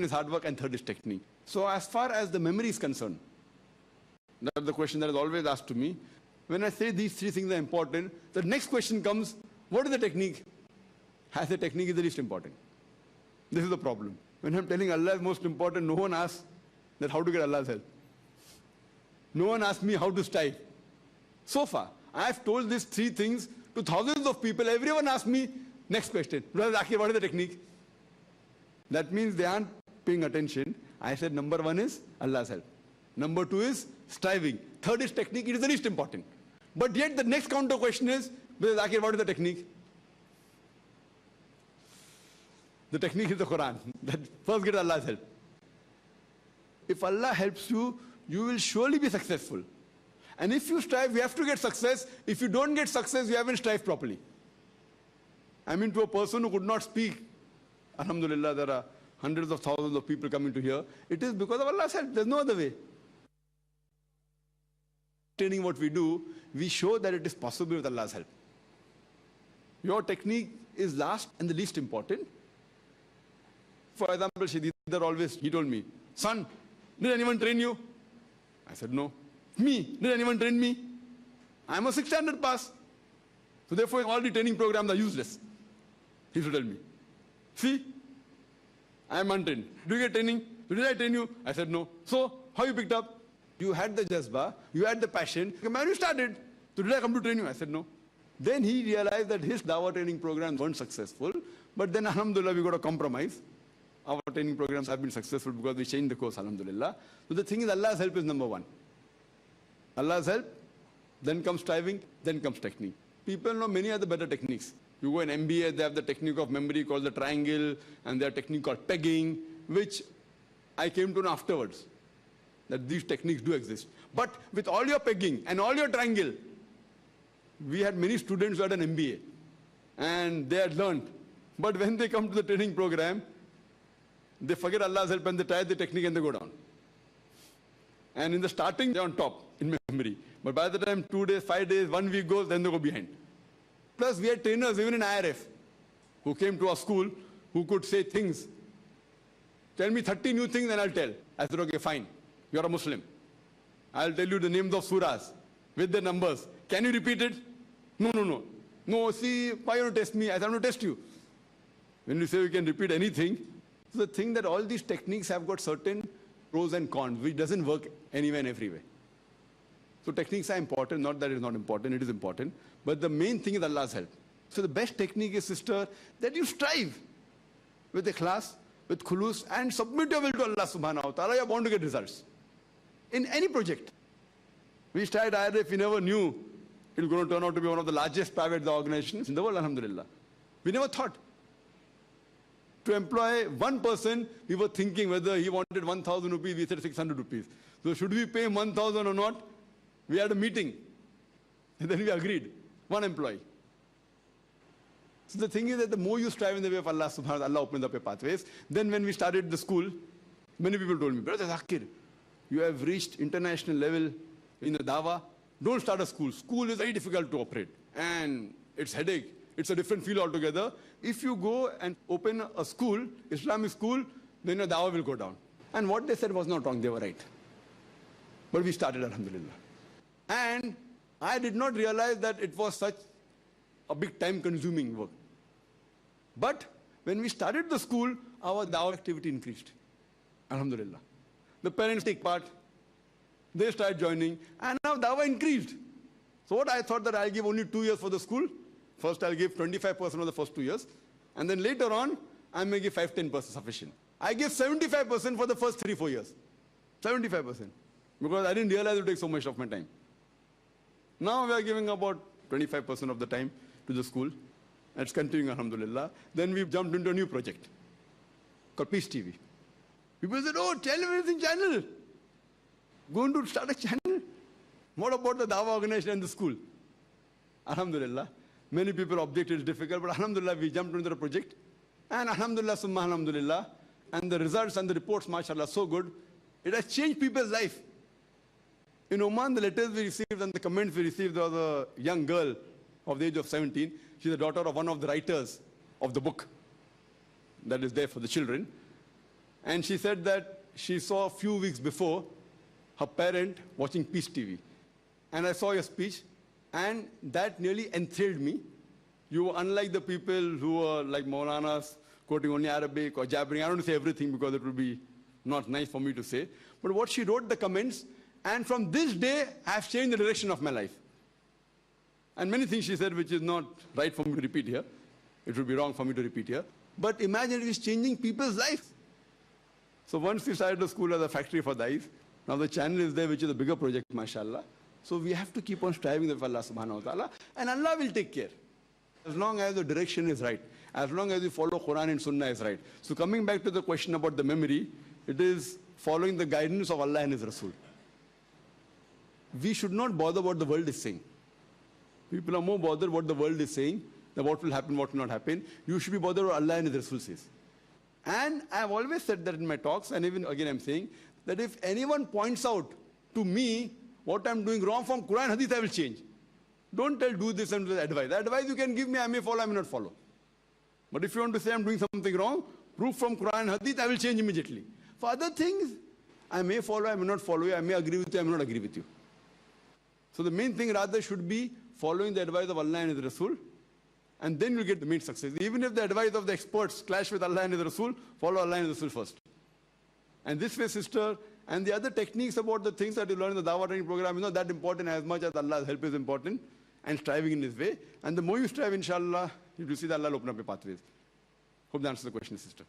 is hard work, and third is technique. So as far as the memory is concerned, that's the question that is always asked to me. When I say these three things are important, the next question comes, what is the technique? I say technique is the least important. This is the problem. When I'm telling Allah is most important, no one asks that how to get Allah's help. No one asks me how to strive. So far, I have told these three things to thousands of people. Everyone asks me, next question, Brother Zakir, what is the technique? That means they aren't paying attention. I said number one is Allah's help. Number two is striving. Third is technique. It is the least important. But yet the next counter question is, Brother Zakir, what is the technique? The technique is the Quran. That first get Allah's help. If Allah helps you, you will surely be successful. And if you strive, you have to get success. If you don't get success, you haven't strived properly. I mean, to a person who could not speak, alhamdulillah, there are hundreds of thousands of people coming to hear. It is because of Allah's help. There's no other way. Training what we do, we show that it is possible with Allah's help. Your technique is last and the least important. For example, Shadidhar always, he told me, son, did anyone train you? I said, no. Me? Did anyone train me? I'm a 6th standard pass. So therefore, all the training programs are useless. He used to tell me. See, I am untrained. Do you get training? Did I train you? I said, no. So, how you picked up? You had the jazba, you had the passion. Man, you started. So did I come to train you? I said, no. Then he realized that his Dawah training programs weren't successful. But then, alhamdulillah, we got a compromise. Our training programs have been successful because we changed the course, alhamdulillah. So the thing is, Allah's help is number one. Allah's help, then comes striving, then comes technique. People know many other better techniques. You go in MBA, they have the technique of memory called the triangle, and their technique called pegging, which I came to know afterwards, that these techniques do exist. But with all your pegging and all your triangle, we had many students who had an MBA, and they had learned. But when they come to the training program, they forget Allah's help and they try the technique and they go down. And in the starting, they're on top in memory. But by the time 2 days, 5 days, 1 week goes, then they go behind. Plus, we had trainers, even in IRF, who came to our school, who could say things. Tell me 30 new things and I'll tell. I said, okay, fine. You're a Muslim. I'll tell you the names of surahs with the numbers. Can you repeat it? No, no, no. No, see, why you want to test me? I said, I'm going to test you. When you say you can repeat anything, so the thing that all these techniques have got certain pros and cons, which doesn't work anywhere and everywhere. So techniques are important, not that it is not important, it is important. But the main thing is Allah's help. So the best technique is, sister, that you strive with ikhlas, with khulus, and submit your will to Allah subhanahu wa ta'ala. You are bound to get results. In any project. We started IRF, we never knew it was going to turn out to be one of the largest private organizations in the world, alhamdulillah. We never thought. To employ one person, we were thinking whether he wanted 1,000 rupees, we said 600 rupees. So should we pay him 1,000 or not? We had a meeting. And then we agreed. One employee. So the thing is that the more you strive in the way of Allah subhanahu wa ta'ala, Allah opens up your pathways. Then when we started the school, many people told me, Brother Zakir, you have reached international level in the Dawah. Don't start a school. School is very difficult to operate. And it's headache. It's a different field altogether. If you go and open a school, Islamic school, then your Dawah will go down. And what they said was not wrong. They were right. But we started, alhamdulillah. And I did not realize that it was such a big time-consuming work. But when we started the school, our Dawah activity increased. Alhamdulillah. The parents take part. They started joining. And now Dawah increased. So what I thought that I'll give only 2 years for the school. First, I'll give 25% of the first 2 years. And then later on, I may give 5-10% sufficient. I give 75% for the first 3-4 years. 75%. Because I didn't realize it would take so much of my time. Now we are giving about 25% of the time to the school. It's continuing, alhamdulillah. Then we jumped into a new project called Peace TV. People said, oh, television channel. Going to start a channel. What about the Dawah organization and the school? Alhamdulillah. Many people objected it's difficult, but alhamdulillah, we jumped into the project. And alhamdulillah, summa alhamdulillah. And the results and the reports, mashallah, so good. It has changed people's life. In Oman, the letters we received and the comments we received, there was a young girl of the age of 17. She's the daughter of one of the writers of the book that is there for the children. And she said that she saw a few weeks before her parent watching Peace TV. And I saw your speech, and that nearly enthralled me. You were unlike the people who were like Maulanas, quoting only Arabic or jabbering. I don't want to say everything because it would be not nice for me to say. But what she wrote, the comments, and from this day, I have changed the direction of my life. And many things she said which is not right for me to repeat here. It would be wrong for me to repeat here. But imagine it is changing people's lives. So once we started the school as a factory for the eyes, now the channel is there, which is a bigger project, mashallah. So we have to keep on striving with Allah subhanahu wa ta'ala, and Allah will take care. As long as the direction is right, as long as you follow Quran and Sunnah is right. So coming back to the question about the memory, it is following the guidance of Allah and His Rasul. We should not bother what the world is saying. People are more bothered what the world is saying, than what will happen, what will not happen. You should be bothered what Allah and His Rasul says. And I have always said that in my talks, and even again I'm saying, that if anyone points out to me what I'm doing wrong from Quran Hadith, I will change. Don't tell do this and advise. The advice you can give me, I may follow, I may not follow. But if you want to say I'm doing something wrong, proof from Quran Hadith, I will change immediately. For other things, I may follow, I may not follow you, I may agree with you, I may not agree with you. So the main thing rather should be following the advice of Allah and His Rasul, and then you'll get the main success. Even if the advice of the experts clash with Allah and His Rasul, follow Allah and His Rasul first. And this way, sister, and the other techniques about the things that you learn in the Dawah training program is not that important as much as Allah's help is important, and striving in His way. And the more you strive, inshallah, you will see that Allah will open up your pathways. Hope that answers the question, sister.